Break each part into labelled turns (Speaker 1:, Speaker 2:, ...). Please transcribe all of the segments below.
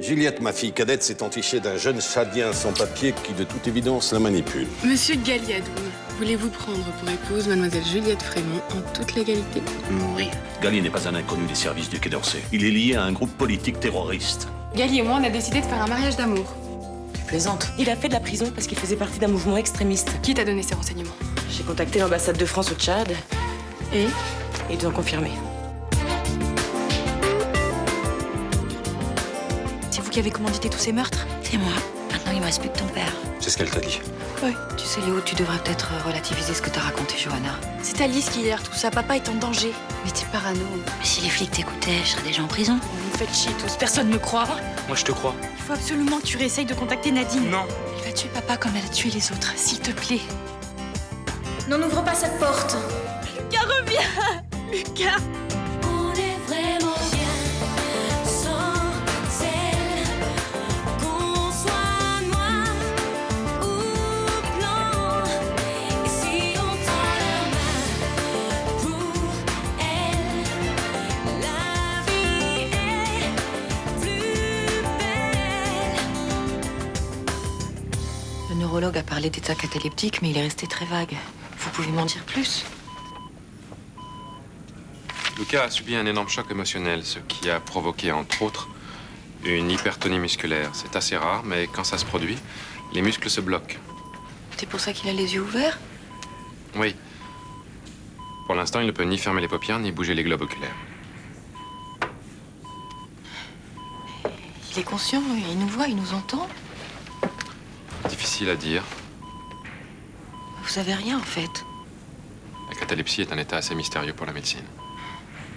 Speaker 1: Juliette, ma fille cadette, s'est entichée d'un jeune Chadien sans papier qui, de toute évidence, la manipule.
Speaker 2: Monsieur Galliadoum, voulez-vous prendre pour épouse mademoiselle Juliette Frémont en toute légalité?
Speaker 3: Oui. Galli n'est pas un inconnu des services du Quai d'Orsay. Il est lié à un groupe politique terroriste.
Speaker 2: Galli et moi, on a décidé de faire un mariage d'amour.
Speaker 4: Tu plaisantes. Il a fait de la prison parce qu'il faisait partie d'un mouvement extrémiste.
Speaker 2: Qui t'a donné ces renseignements?
Speaker 4: J'ai contacté l'ambassade de France au Tchad.
Speaker 2: Et
Speaker 4: ils ont confirmé.
Speaker 5: C'est vous qui avez commandité tous ces meurtres?
Speaker 6: C'est moi. Maintenant, il me reste plus que ton père.
Speaker 1: C'est ce qu'elle t'a dit.
Speaker 5: Oui.
Speaker 6: Tu sais, Léo, tu devrais peut-être relativiser ce que t'as raconté, Johanna.
Speaker 5: C'est Alice qui gère tout ça. Papa est en danger.
Speaker 2: mais t'es parano.
Speaker 6: Mais si les flics t'écoutaient, je serais déjà en prison.
Speaker 5: Vous me faites chier tous. Personne me croit.
Speaker 7: Moi, je te crois.
Speaker 5: Il faut absolument que tu réessayes de contacter Nadine.
Speaker 7: Non.
Speaker 5: Elle va tuer papa comme elle a tué les autres. S'il te plaît.
Speaker 8: Non, n'ouvre pas cette porte.
Speaker 5: Lucas, reviens. Lucas.
Speaker 8: On est vraiment bien sans elle. Qu'on soit noir ou blanc. Et si on tend la main pour elle, la vie est plus belle.
Speaker 6: Le neurologue a parlé d'état cataleptique, mais il est resté très vague. Vous pouvez m'en dire plus?
Speaker 9: Lucas a subi un énorme choc émotionnel, ce qui a provoqué, entre autres, une hypertonie musculaire. C'est assez rare, mais quand ça se produit, les muscles se bloquent.
Speaker 6: C'est pour ça qu'il a les yeux ouverts?
Speaker 9: Oui. Pour l'instant, il ne peut ni fermer les paupières, ni bouger les globes oculaires.
Speaker 6: Il est conscient, il nous voit, il nous entend.
Speaker 9: Difficile à dire.
Speaker 6: Vous savez rien, en fait.
Speaker 9: La catalepsie est un état assez mystérieux pour la médecine.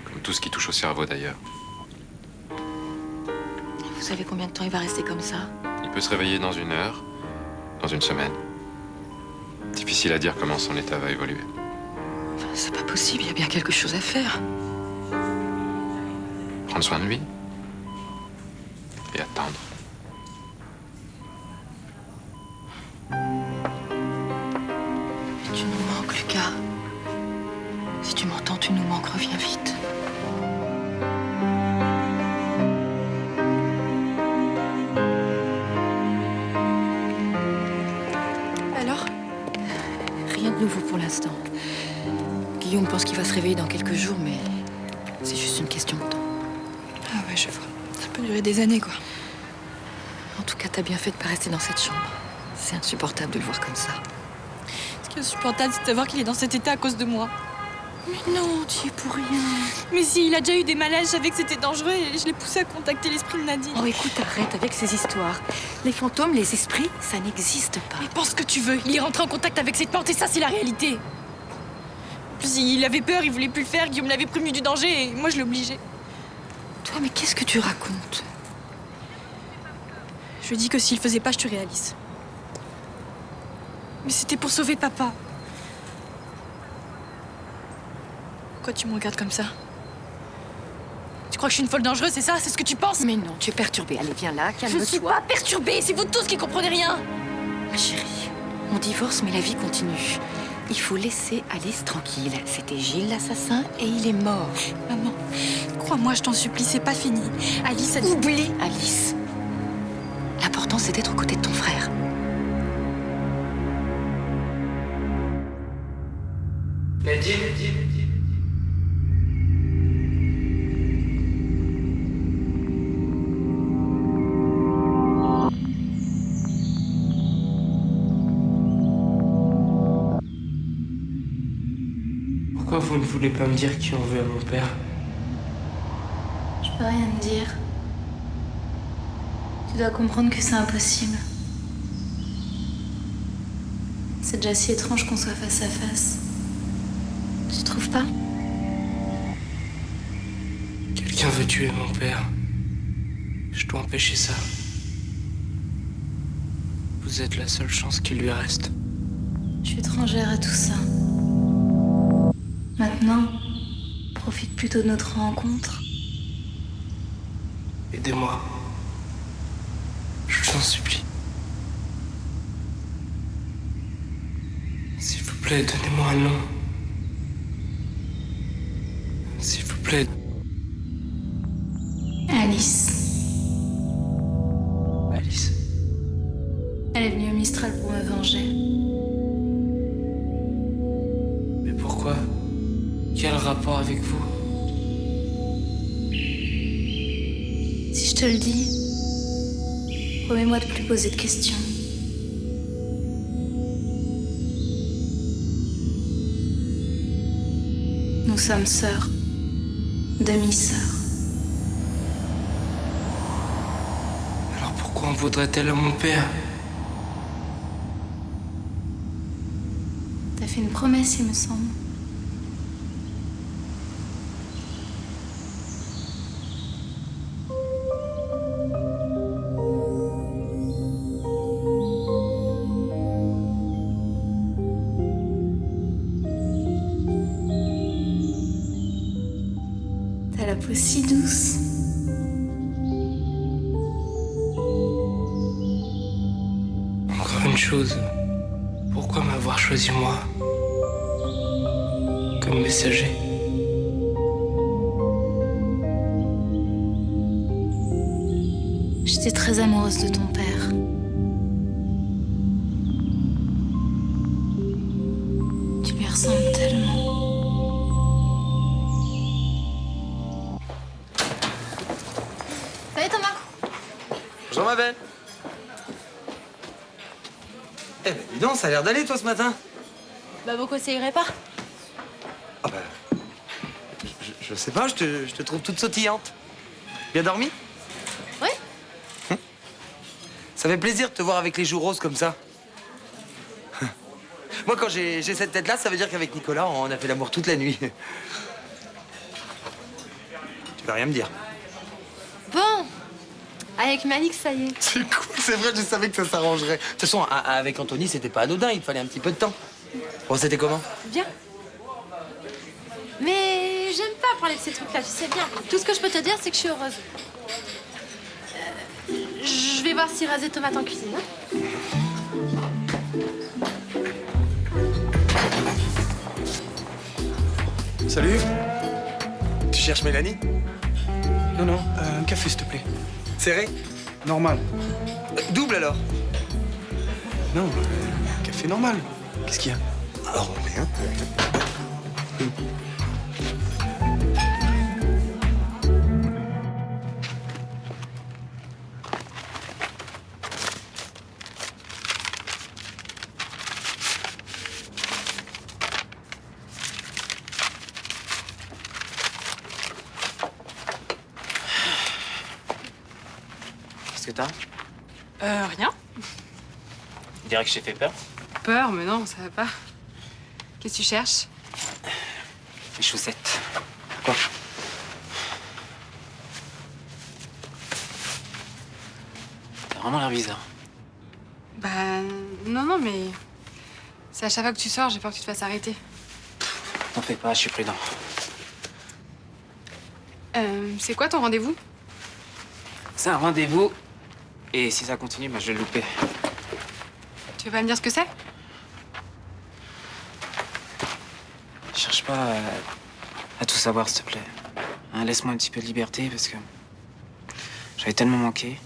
Speaker 9: Comme tout ce qui touche au cerveau, d'ailleurs.
Speaker 6: Vous savez combien de temps il va rester comme ça?
Speaker 9: Il peut se réveiller dans 1 heure, dans 1 semaine. Difficile à dire comment son état va évoluer.
Speaker 6: Enfin, c'est pas possible, il y a bien quelque chose à faire.
Speaker 9: Prendre soin de lui et attendre.
Speaker 6: Tu nous manques, Lucas. Si tu m'entends, tu nous manques, reviens vite.
Speaker 2: Alors?
Speaker 6: Rien de nouveau pour l'instant. Guillaume pense qu'il va se réveiller dans quelques jours, mais c'est juste une question de temps.
Speaker 5: Ah ouais, je vois. Ça peut durer des années, quoi.
Speaker 6: En tout cas, t'as bien fait de pas rester dans cette chambre. C'est insupportable de le voir comme ça.
Speaker 5: Ce qui est insupportable, c'est de savoir qu'il est dans cet état à cause de moi.
Speaker 6: Mais non, tu y es pour rien.
Speaker 5: Mais si, il a déjà eu des malaises, je savais que c'était dangereux et je l'ai poussé à contacter l'esprit de Nadine.
Speaker 6: Oh, écoute, arrête avec ces histoires. Les fantômes, les esprits, ça n'existe pas.
Speaker 5: Mais pense ce que tu veux, il est rentré en contact avec cette porte et ça, c'est la réalité. En plus, il avait peur, il voulait plus le faire, Guillaume l'avait prévenu du danger et moi, je l'ai obligé.
Speaker 6: Toi, mais qu'est-ce que tu racontes?
Speaker 5: Je lui ai dit que s'il le faisait pas, je tuerais Alice. Mais c'était pour sauver papa. Pourquoi tu me regardes comme ça? Tu crois que je suis une folle dangereuse, c'est ça? C'est ce que tu penses?
Speaker 6: Mais non, tu es perturbée. Allez, viens là,
Speaker 5: Je ne suis
Speaker 6: calme-toi.
Speaker 5: pas perturbée, c'est vous tous qui comprenez rien.
Speaker 6: Ma chérie, on divorce, mais la vie continue. Il faut laisser Alice tranquille. C'était Gilles l'assassin et il est mort.
Speaker 5: Maman, crois-moi, je t'en supplie, c'est pas fini. Alice a dit...
Speaker 6: Oublie Alice. L'important, c'est d'être aux côtés de ton frère.
Speaker 7: Nadine. Pourquoi vous ne voulez pas me dire qui on veut à mon père?
Speaker 8: Je peux rien te dire. Tu dois comprendre que c'est impossible. C'est déjà si étrange qu'on soit face à face. Tu trouves pas?
Speaker 7: Quelqu'un veut tuer mon père. Je dois empêcher ça. Vous êtes la seule chance qui lui reste.
Speaker 8: Je suis étrangère à tout ça. Maintenant, profite plutôt de notre rencontre.
Speaker 7: Aidez-moi. Je vous en supplie. S'il vous plaît, donnez-moi un nom. S'il vous plaît.
Speaker 8: Alice. Mistral pour me venger.
Speaker 7: Mais pourquoi? Quel rapport avec vous?
Speaker 8: Si je te le dis, promets-moi de plus poser de questions. Nous sommes sœurs, demi-sœurs.
Speaker 7: Alors pourquoi en voudrait-elle à mon père?
Speaker 8: T'as fait une promesse, il me semble. T'as la peau si douce.
Speaker 7: Encore une chose. Pourquoi m'avoir choisi moi? Comme messager?
Speaker 8: J'étais très amoureuse de ton père. Tu lui ressembles tellement. Salut Thomas.
Speaker 10: Bonjour ma belle. Eh ben dis donc, ça a l'air d'aller toi ce matin.
Speaker 5: Bah pourquoi ça irait pas?
Speaker 10: Ah ben... Je sais pas, je te trouve toute sautillante. Bien dormi?
Speaker 5: Ouais.
Speaker 10: Ça fait plaisir de te voir avec les joues roses comme ça. Moi quand j'ai cette tête-là, ça veut dire qu'avec Nicolas, on a fait l'amour toute la nuit. Tu vas rien me dire.
Speaker 5: Bon, avec Malix, ça y est.
Speaker 10: C'est cool, c'est vrai, je savais que ça s'arrangerait. De toute façon, avec Anthony, c'était pas anodin, il te fallait un petit peu de temps. Bon, c'était comment?
Speaker 5: Bien. Mais j'aime pas parler de ces trucs-là, tu sais bien. Tout ce que je peux te dire, c'est que je suis heureuse. Je vais voir si raser tomate en cuisine. Hein.
Speaker 10: Salut. Tu cherches Mélanie?
Speaker 11: Non, un café, s'il te plaît.
Speaker 10: Serré?
Speaker 11: Normal.
Speaker 10: Double alors?
Speaker 11: Non, café normal. Qu'est-ce qu'il y a?
Speaker 10: Alors, rien.
Speaker 7: Qu'est-ce que t'as?
Speaker 2: Rien.
Speaker 7: Tu dirais que j'ai fait peur?
Speaker 2: Peur, mais non, ça va pas. Qu'est-ce que tu cherches?
Speaker 7: Les chaussettes. Quoi? T'as vraiment l'air bizarre.
Speaker 2: Bah, non, mais... C'est à chaque fois que tu sors, j'ai peur que tu te fasses arrêter.
Speaker 7: T'en fais pas, je suis prudent.
Speaker 2: C'est quoi ton rendez-vous?
Speaker 7: C'est un rendez-vous. Et si ça continue, bah, je vais le louper.
Speaker 2: Tu veux pas me dire ce que c'est?
Speaker 7: Cherche pas à tout savoir, s'il te plaît. Hein, laisse-moi un petit peu de liberté parce que j'avais tellement manqué.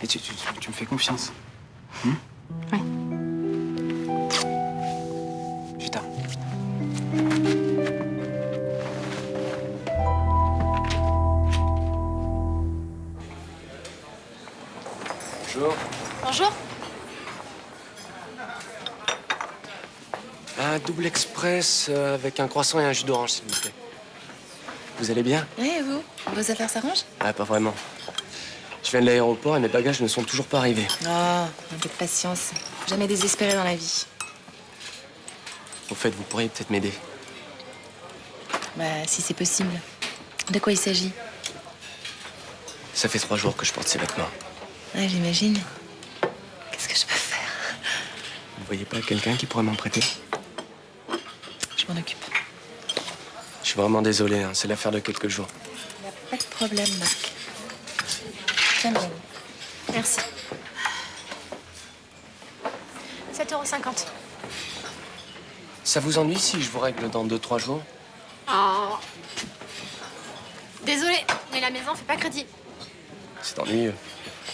Speaker 7: Et tu me fais confiance.
Speaker 2: Oui.
Speaker 7: Putain. Bonjour.
Speaker 5: Bonjour.
Speaker 7: Un double express avec un croissant et un jus d'orange, s'il vous plaît. Vous allez bien?
Speaker 6: Oui, et vous? Vos affaires s'arrangent?
Speaker 7: Ah, pas vraiment. Je viens de l'aéroport et mes bagages ne sont toujours pas arrivés.
Speaker 6: Oh, un peu de patience. Jamais désespéré dans la vie.
Speaker 7: Au fait, vous pourriez peut-être m'aider.
Speaker 6: Bah, si c'est possible. De quoi il s'agit?
Speaker 7: Ça fait 3 jours que je porte ces vêtements.
Speaker 6: Ouais, j'imagine. Qu'est-ce que je peux faire?
Speaker 7: Vous voyez pas quelqu'un qui pourrait m'en prêter?
Speaker 6: Je m'en occupe.
Speaker 7: Je suis vraiment désolé, hein, c'est l'affaire de quelques jours.
Speaker 6: Y a pas de problème, Marc. Tiens bien.
Speaker 5: Merci. 7,50 €.
Speaker 7: Ça vous ennuie si je vous règle dans 2-3 jours?
Speaker 5: Oh. Désolée, mais la maison fait pas crédit.
Speaker 7: C'est ennuyeux.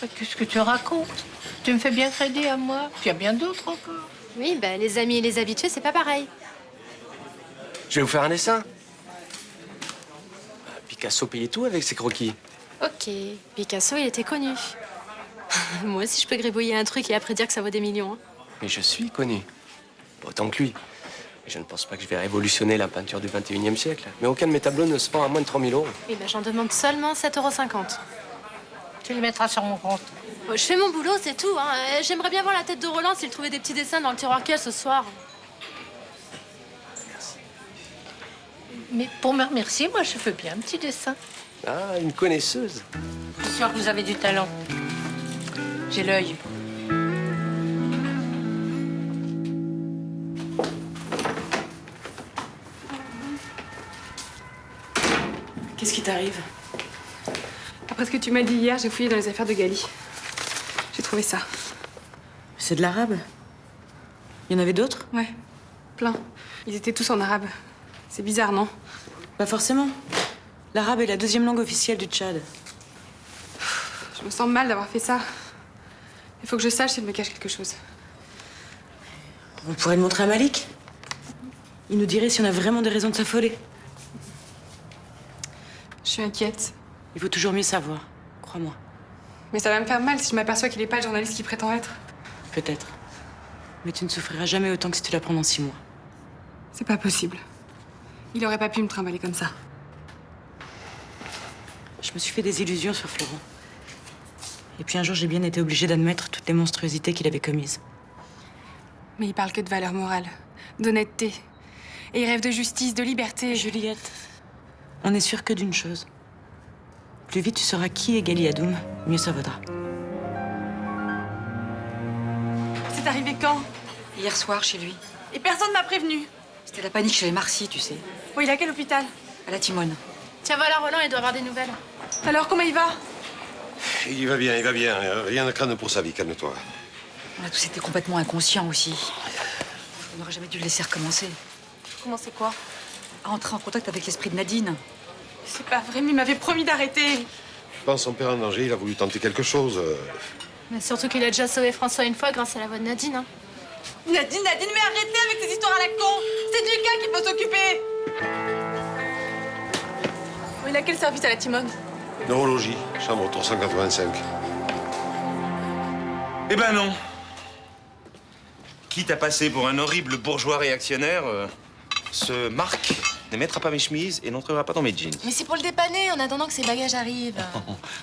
Speaker 12: Qu'est-ce que tu racontes? Tu me fais bien crédit à moi. Puis il y a bien d'autres encore.
Speaker 13: Oui, bah les amis et les habitués, c'est pas pareil.
Speaker 10: Je vais vous faire un dessin. Picasso payait tout avec ses croquis.
Speaker 13: Ok, Picasso, il était connu. Moi aussi, je peux gribouiller un truc et après dire que ça vaut des millions. Hein.
Speaker 10: Mais je suis connu. Autant que lui. Et je ne pense pas que je vais révolutionner la peinture du 21e siècle. Mais aucun de mes tableaux ne se vend à moins de 3 000 €.
Speaker 13: Oui, bah j'en demande seulement 7,50 €.
Speaker 12: Tu les mettras sur mon compte.
Speaker 13: Je fais mon boulot, c'est tout. Hein. J'aimerais bien voir la tête de Roland s'il trouvait des petits dessins dans le tiroir qu'il y a ce soir.
Speaker 12: Mais pour me remercier, moi, je fais bien un petit dessin.
Speaker 10: Ah, une connaisseuse.
Speaker 12: Je suis sûre que vous avez du talent. J'ai l'œil.
Speaker 4: Qu'est-ce qui t'arrive?
Speaker 2: Après ce que tu m'as dit hier, j'ai fouillé dans les affaires de Gali. J'ai trouvé ça.
Speaker 4: C'est de l'arabe? Il y en avait d'autres?
Speaker 2: Ouais, plein. Ils étaient tous en arabe. C'est bizarre, non?
Speaker 4: Pas forcément. L'arabe est la 2e langue officielle du Tchad.
Speaker 2: Je me sens mal d'avoir fait ça. Il faut que je sache s'il me cache quelque chose.
Speaker 4: On pourrait le montrer à Malik. Il nous dirait si on a vraiment des raisons de s'affoler.
Speaker 2: Je suis inquiète.
Speaker 4: Il vaut toujours mieux savoir, crois-moi.
Speaker 2: Mais ça va me faire mal si je m'aperçois qu'il n'est pas le journaliste qu'il prétend être.
Speaker 4: Peut-être. Mais tu ne souffriras jamais autant que si tu l'apprends dans 6 mois.
Speaker 2: C'est pas possible. Il aurait pas pu me trimballer comme ça.
Speaker 4: Je me suis fait des illusions sur Florent. Et puis un jour, j'ai bien été obligée d'admettre toutes les monstruosités qu'il avait commises.
Speaker 2: Mais il parle que de valeurs morales, d'honnêteté. Et il rêve de justice, de liberté.
Speaker 4: Juliette, on est sûr que d'une chose. Plus vite tu sauras qui est Gali Adoum, mieux ça vaudra.
Speaker 2: C'est arrivé quand?
Speaker 6: Hier soir, chez lui.
Speaker 2: Et personne m'a prévenu.
Speaker 6: C'était la panique chez les Marcy, tu sais.
Speaker 2: Oh, il est à quel hôpital?
Speaker 6: À la Timone.
Speaker 13: Tiens, voilà, Roland, il doit avoir des nouvelles.
Speaker 2: Alors, comment il va?
Speaker 1: Il va bien, il va bien. Rien à craindre pour sa vie, calme-toi.
Speaker 6: On a tous été complètement inconscients aussi. On n'aurait jamais dû le laisser recommencer.
Speaker 2: Comment c'est quoi?
Speaker 6: À entrer en contact avec l'esprit de Nadine.
Speaker 2: C'est pas vrai, mais il m'avait promis d'arrêter.
Speaker 1: Je pense son père en danger, il a voulu tenter quelque chose.
Speaker 13: Mais surtout qu'il a déjà sauvé François une fois grâce à la voix de Nadine. Hein.
Speaker 2: Nadine, mais arrêtez avec ces histoires à la con. C'est Lucas qui peut s'occuper. Oh, il a quel service à la Timone?
Speaker 1: Neurologie, chambre 385.
Speaker 11: Eh ben non. Quitte à passer pour un horrible bourgeois réactionnaire, ce Marc ne mettra pas mes chemises et n'entrera pas dans mes jeans.
Speaker 5: Mais c'est pour le dépanner en attendant que ses bagages arrivent.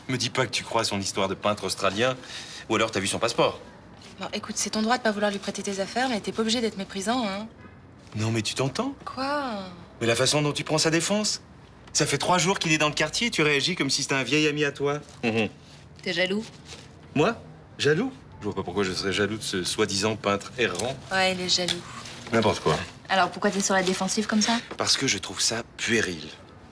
Speaker 11: Me dis pas que tu crois à son histoire de peintre australien, ou alors t'as vu son passeport.
Speaker 5: Bon, écoute, c'est ton droit de pas vouloir lui prêter tes affaires, mais t'es pas obligé d'être méprisant, hein.
Speaker 11: Non mais tu t'entends?
Speaker 5: Quoi?
Speaker 11: Mais la façon dont tu prends sa défense. Ça fait 3 jours qu'il est dans le quartier et tu réagis comme si c'était un vieil ami à toi.
Speaker 5: T'es jaloux?
Speaker 11: Moi? Jaloux? Je vois pas pourquoi je serais jaloux de ce soi-disant peintre errant.
Speaker 5: Ouais, il est jaloux.
Speaker 11: N'importe quoi.
Speaker 5: Alors pourquoi t'es sur la défensive comme ça?
Speaker 11: Parce que je trouve ça puéril.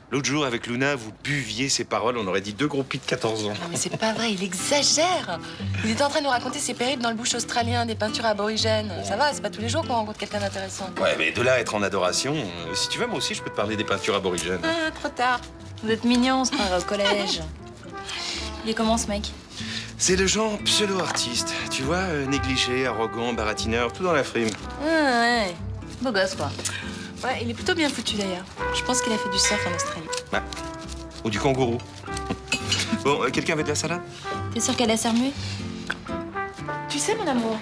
Speaker 11: L'autre jour, avec Luna, vous buviez ses paroles, on aurait dit 2 gros pis de 14 ans.
Speaker 5: Non mais c'est pas vrai, il exagère. Il était en train de nous raconter ses périples dans le bush australien, des peintures aborigènes. Ça va, c'est pas tous les jours qu'on rencontre quelqu'un d'intéressant.
Speaker 11: Ouais, mais de là à être en adoration, si tu veux, moi aussi, je peux te parler des peintures aborigènes.
Speaker 5: Ah, trop tard. Vous êtes mignons, on se croirait au collège. Il est comment ce mec?
Speaker 11: C'est le genre pseudo-artiste, tu vois, négligé, arrogant, baratineur, tout dans la frime.
Speaker 5: Ah ouais, beau gosse quoi. Ouais, il est plutôt bien foutu d'ailleurs. Je pense qu'il a fait du surf en Australie.
Speaker 11: Ouais. Ou du kangourou. Bon, quelqu'un veut de la salade?
Speaker 5: T'es sûr qu'elle a sermué? Tu sais, mon amour,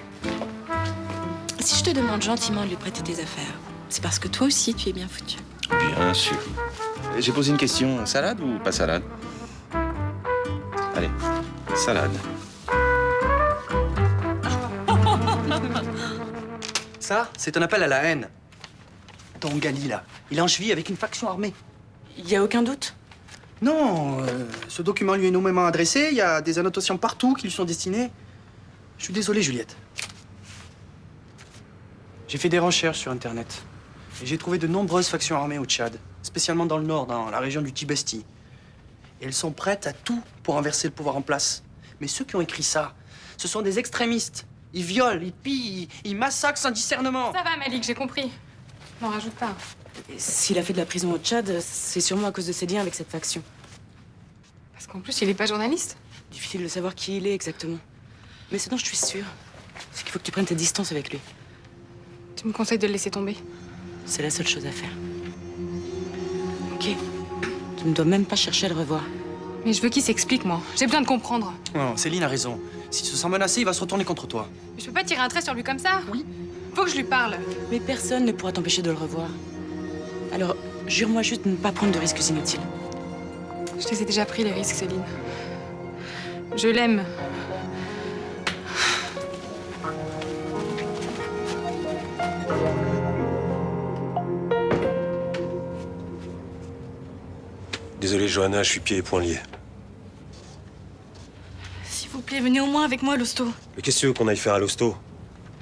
Speaker 5: si je te demande gentiment de lui prêter tes affaires, c'est parce que toi aussi, tu es bien foutu.
Speaker 11: Bien sûr. J'ai posé une question. Salade ou pas salade? Allez, salade.
Speaker 10: Ça, c'est un appel à la haine. Ton Gali, là, il est en cheville avec une faction armée.
Speaker 4: Il y a aucun doute?
Speaker 10: Non, ce document lui est nommément adressé. Il y a des annotations partout qui lui sont destinées. Je suis désolé, Juliette. J'ai fait des recherches sur Internet. Et j'ai trouvé de nombreuses factions armées au Tchad, spécialement dans le nord, dans la région du Tibesti. Et elles sont prêtes à tout pour renverser le pouvoir en place. Mais ceux qui ont écrit ça, ce sont des extrémistes. Ils violent, ils pillent, ils massacrent sans discernement.
Speaker 2: Ça va, Malik, j'ai compris. N'en rajoute pas.
Speaker 4: S'il a fait de la prison au Tchad, c'est sûrement à cause de ses liens avec cette faction.
Speaker 2: Parce qu'en plus, il est pas journaliste.
Speaker 4: Difficile de savoir qui il est exactement. Mais ce dont je suis sûre, c'est qu'il faut que tu prennes tes distances avec lui.
Speaker 2: Tu me conseilles de le laisser tomber?
Speaker 4: C'est la seule chose à faire. Ok. Tu ne dois même pas chercher à le revoir.
Speaker 2: Mais je veux qu'il s'explique, moi. J'ai besoin de comprendre.
Speaker 10: Non, Céline a raison. S'il se sent menacé, il va se retourner contre toi.
Speaker 2: Je peux pas tirer un trait sur lui comme ça. Oui. Faut que je lui parle.
Speaker 4: Mais personne ne pourra t'empêcher de le revoir. Alors, jure-moi juste de ne pas prendre de risques inutiles.
Speaker 2: Je les ai déjà pris, les risques, Céline. Je l'aime.
Speaker 14: Désolé, Johanna, je suis pieds et poings liés.
Speaker 5: S'il vous plaît, venez au moins avec moi à l'hosto.
Speaker 14: Mais qu'est-ce que tu veux qu'on aille faire à l'hosto?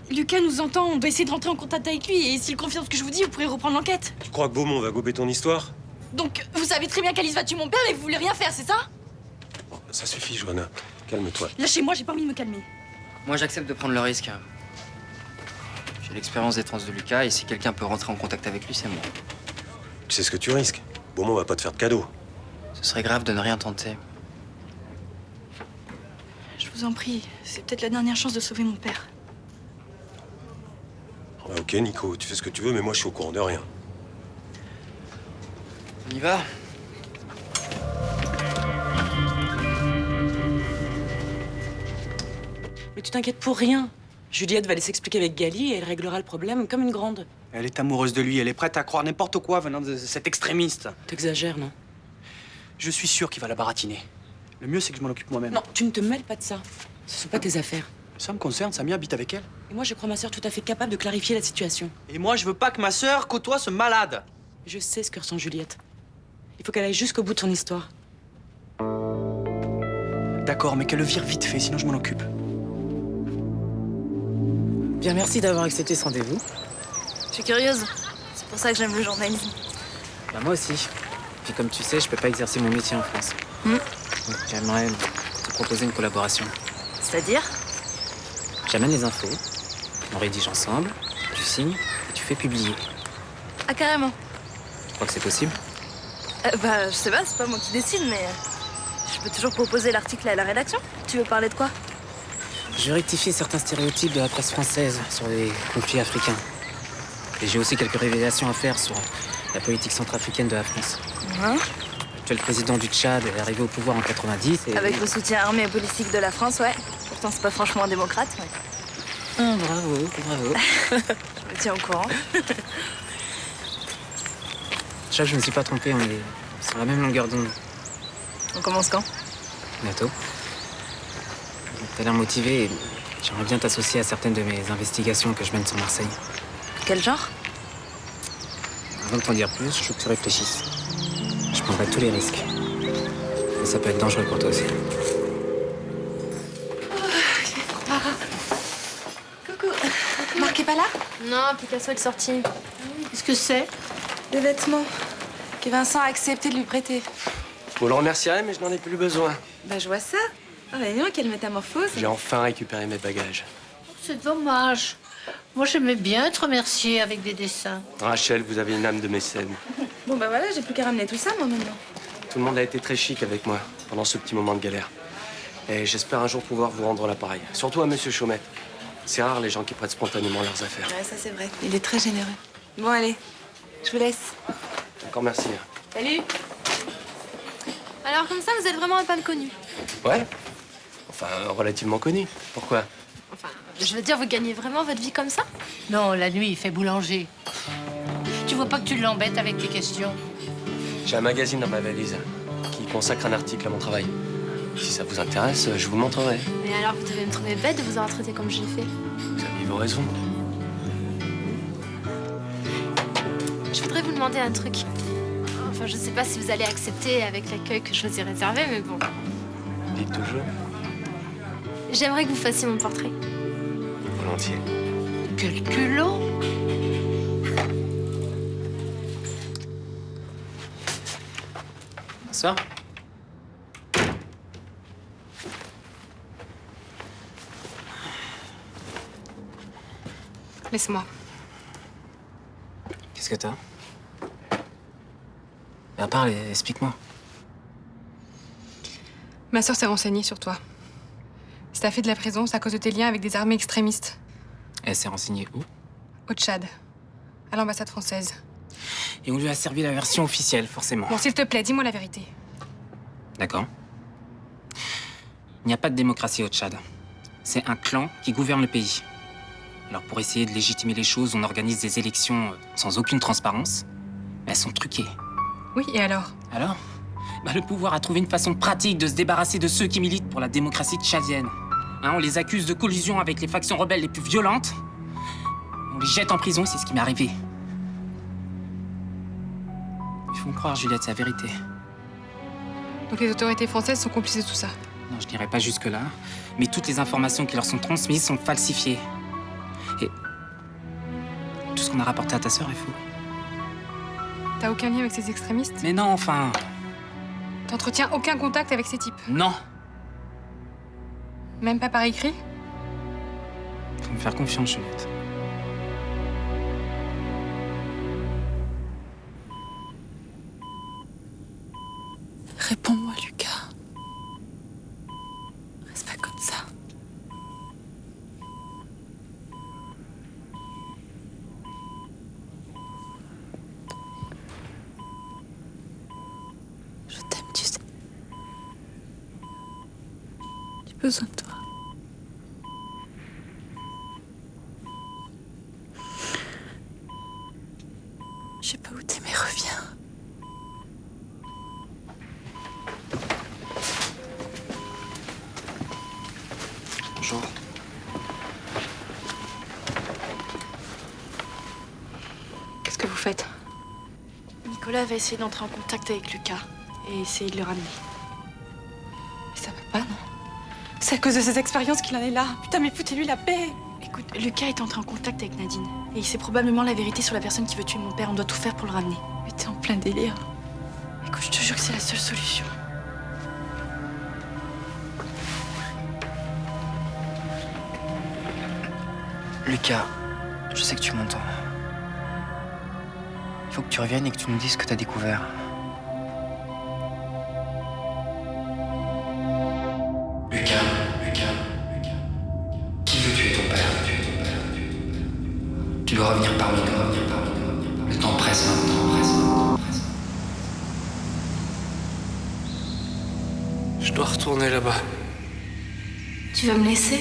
Speaker 5: Lucas nous entend, on doit essayer de rentrer en contact avec lui. Et s'il confirme ce que je vous dis, vous pourrez reprendre l'enquête.
Speaker 14: Tu crois que Beaumont va gober ton histoire?
Speaker 5: Donc, vous savez très bien qu'Alice va tuer mon père et vous voulez rien faire, c'est ça?
Speaker 14: Bon, ça suffit, Johanna. Calme-toi.
Speaker 5: Lâchez-moi, j'ai pas envie de me calmer.
Speaker 7: Moi, j'accepte de prendre le risque. J'ai l'expérience des trans de Lucas et si quelqu'un peut rentrer en contact avec lui, c'est moi.
Speaker 14: Tu sais ce que tu risques? Beaumont va pas te faire de cadeau.
Speaker 7: Ce serait grave de ne rien tenter.
Speaker 5: Je vous en prie, c'est peut-être la dernière chance de sauver mon père.
Speaker 14: Ouais, ok, Nico, tu fais ce que tu veux, mais moi, je suis au courant de rien.
Speaker 7: On y va?
Speaker 4: Mais tu t'inquiètes pour rien. Juliette va aller s'expliquer avec Gali et elle réglera le problème comme une grande.
Speaker 10: Elle est amoureuse de lui, elle est prête à croire n'importe quoi venant de cet extrémiste.
Speaker 4: T'exagères, non?
Speaker 10: Je suis sûr qu'il va la baratiner. Le mieux, c'est que je m'en occupe moi-même.
Speaker 4: Non, tu ne te mêles pas de ça. Ce sont pas tes affaires.
Speaker 10: Ça me concerne, Samy habite avec elle.
Speaker 4: Et moi, je crois ma sœur tout à fait capable de clarifier la situation.
Speaker 10: Et moi, je veux pas que ma sœur côtoie ce malade.
Speaker 4: Je sais ce que ressent Juliette. Il faut qu'elle aille jusqu'au bout de son histoire.
Speaker 10: D'accord, mais qu'elle le vire vite fait, sinon je m'en occupe.
Speaker 7: Bien, merci d'avoir accepté ce rendez-vous.
Speaker 8: Je suis curieuse. C'est pour ça que j'aime le journalisme.
Speaker 7: Bah, moi aussi. Puis comme tu sais, je peux pas exercer mon métier en France. Donc, j'aimerais te proposer une collaboration.
Speaker 8: C'est-à-dire?
Speaker 7: J'amène les infos, on rédige ensemble, tu signes et tu fais publier.
Speaker 8: Ah, carrément.
Speaker 7: Tu crois que c'est possible?
Speaker 8: Bah, je sais pas, c'est pas moi qui décide, mais je peux toujours proposer l'article à la rédaction. Tu veux parler de quoi?
Speaker 7: Je vais rectifier certains stéréotypes de la presse française sur les conflits africains. Et j'ai aussi quelques révélations à faire sur la politique centrafricaine de la France. L'actuel président du Tchad est arrivé au pouvoir en 90 et...
Speaker 8: Avec le soutien armé et politique de la France, ouais. Pourtant, c'est pas franchement un démocrate, ouais.
Speaker 7: Ah, bravo, bravo.
Speaker 8: Je me tiens au courant.
Speaker 7: Je me suis pas trompé, on est sur la même longueur d'onde.
Speaker 8: On commence quand?
Speaker 7: Bientôt. T'as l'air motivé et j'aimerais bien t'associer à certaines de mes investigations que je mène sur Marseille.
Speaker 8: Quel genre?
Speaker 7: Avant de t'en dire plus, je veux que tu réfléchisses. Je prendrai tous les risques. Et ça peut être dangereux pour toi aussi.
Speaker 5: Coucou. Marc est pas là?
Speaker 13: Non, Picasso est sorti.
Speaker 12: Qu'est-ce que c'est?
Speaker 5: Des vêtements que Vincent a accepté de lui prêter.
Speaker 15: Vous le remercierez, mais je n'en ai plus besoin.
Speaker 5: Bah, je vois ça. Ah, bah, dis donc, quelle métamorphose.
Speaker 15: J'ai enfin récupéré mes bagages.
Speaker 12: C'est dommage. Moi, j'aimais bien être remerciée avec des dessins.
Speaker 15: Rachel, vous avez une âme de mécène.
Speaker 5: Bon, bah voilà, j'ai plus qu'à ramener tout ça, moi, maintenant.
Speaker 15: Tout le monde a été très chic avec moi pendant ce petit moment de galère. Et j'espère un jour pouvoir vous rendre l'appareil. Surtout à Monsieur Chaumette. C'est rare les gens qui prêtent spontanément leurs affaires.
Speaker 5: Ouais, ça, c'est vrai. Il est très généreux. Bon, allez, je vous laisse.
Speaker 15: Encore merci.
Speaker 13: Salut. Alors, comme ça, vous êtes vraiment un pan connu.
Speaker 15: Ouais. Enfin, relativement connu. Pourquoi?
Speaker 13: Enfin, je veux dire, vous gagnez vraiment votre vie comme ça?
Speaker 12: Non, la nuit, il fait boulanger. Tu vois pas que tu l'embêtes avec tes questions?
Speaker 15: J'ai un magazine dans ma valise qui consacre un article à mon travail. Si ça vous intéresse, je vous montrerai.
Speaker 13: Mais alors, vous devez me trouver bête de vous avoir traité comme je l'ai fait.
Speaker 15: Vous avez vos raisons.
Speaker 13: Je voudrais vous demander un truc. Enfin, je sais pas si vous allez accepter avec l'accueil que je vous ai réservé, mais bon.
Speaker 15: Dites toujours.
Speaker 13: J'aimerais que vous fassiez mon portrait.
Speaker 15: Volontiers.
Speaker 12: Quel culot!
Speaker 7: Bonsoir.
Speaker 2: Laisse-moi.
Speaker 7: Qu'est-ce que t'as? Parle, explique-moi.
Speaker 2: Ma sœur s'est renseignée sur toi. Si t'as fait de la prison, c'est à cause de tes liens avec des armées extrémistes.
Speaker 7: Elle s'est renseignée où?
Speaker 2: Au Tchad, à l'ambassade française.
Speaker 7: Et on lui a servi la version officielle, forcément.
Speaker 2: Bon, s'il te plaît, dis-moi la vérité.
Speaker 7: D'accord. Il n'y a pas de démocratie au Tchad. C'est un clan qui gouverne le pays. Alors pour essayer de légitimer les choses, on organise des élections sans aucune transparence. Mais elles sont truquées.
Speaker 2: Oui, et alors?
Speaker 7: Alors? Le pouvoir a trouvé une façon pratique de se débarrasser de ceux qui militent pour la démocratie tchadienne. On les accuse de collusion avec les factions rebelles les plus violentes. On les jette en prison, c'est ce qui m'est arrivé. Il faut me croire, Juliette, c'est la vérité.
Speaker 2: Donc les autorités françaises sont complices de tout ça?
Speaker 7: Non, je n'irai pas jusque-là. Mais toutes les informations qui leur sont transmises sont falsifiées. Et tout ce qu'on a rapporté à ta sœur est faux.
Speaker 2: T'as aucun lien avec ces extrémistes?
Speaker 7: Mais non, enfin...
Speaker 2: T'entretiens aucun contact avec ces types?
Speaker 7: Non.
Speaker 2: Même pas par écrit?
Speaker 7: Faut me faire confiance, Juliette.
Speaker 5: Réponds-moi, Lucas. Reste pas comme ça. Je t'aime, tu sais. J'ai besoin de toi. Je sais pas où t'es, mais reviens.
Speaker 7: Bonjour.
Speaker 2: Qu'est-ce que vous faites?
Speaker 5: Nicolas va essayer d'entrer en contact avec Lucas et essayer de le ramener. Mais ça va pas, non? C'est à cause de ses expériences qu'il en est là. Putain, mais foutez-lui la paix. Écoute, Lucas est entré en contact avec Nadine. Et il sait probablement la vérité sur la personne qui veut tuer mon père. On doit tout faire pour le ramener. Mais t'es en plein délire. Écoute, je te jure que c'est la seule solution.
Speaker 10: Lucas, je sais que tu m'entends. Il faut que tu reviennes et que tu nous dises ce que t'as découvert.
Speaker 16: Lucas, qui veut tuer ton père? Tu dois revenir parmi nous. Le temps presse maintenant.
Speaker 15: Je dois retourner là-bas.
Speaker 5: Tu vas me laisser?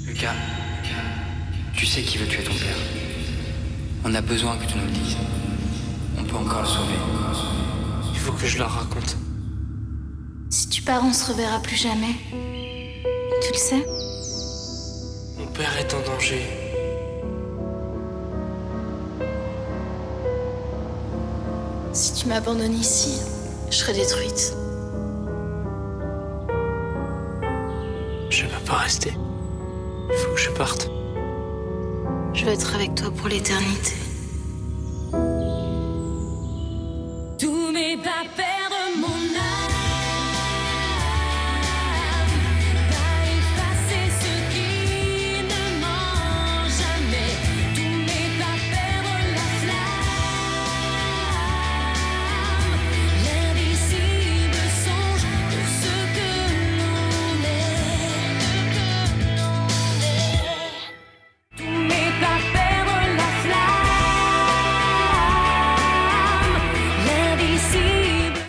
Speaker 16: Lucas, tu sais qui veut tuer ton père. On a besoin que tu nous le dises. On peut encore le sauver.
Speaker 15: Il faut que je leur raconte.
Speaker 5: Si tu pars, on se reverra plus jamais. Tu le sais?
Speaker 15: Mon père est en danger.
Speaker 5: Si tu m'abandonnes ici, je serai détruite.
Speaker 15: Je peux pas rester. Il faut que je parte.
Speaker 5: Je vais être avec toi pour l'éternité.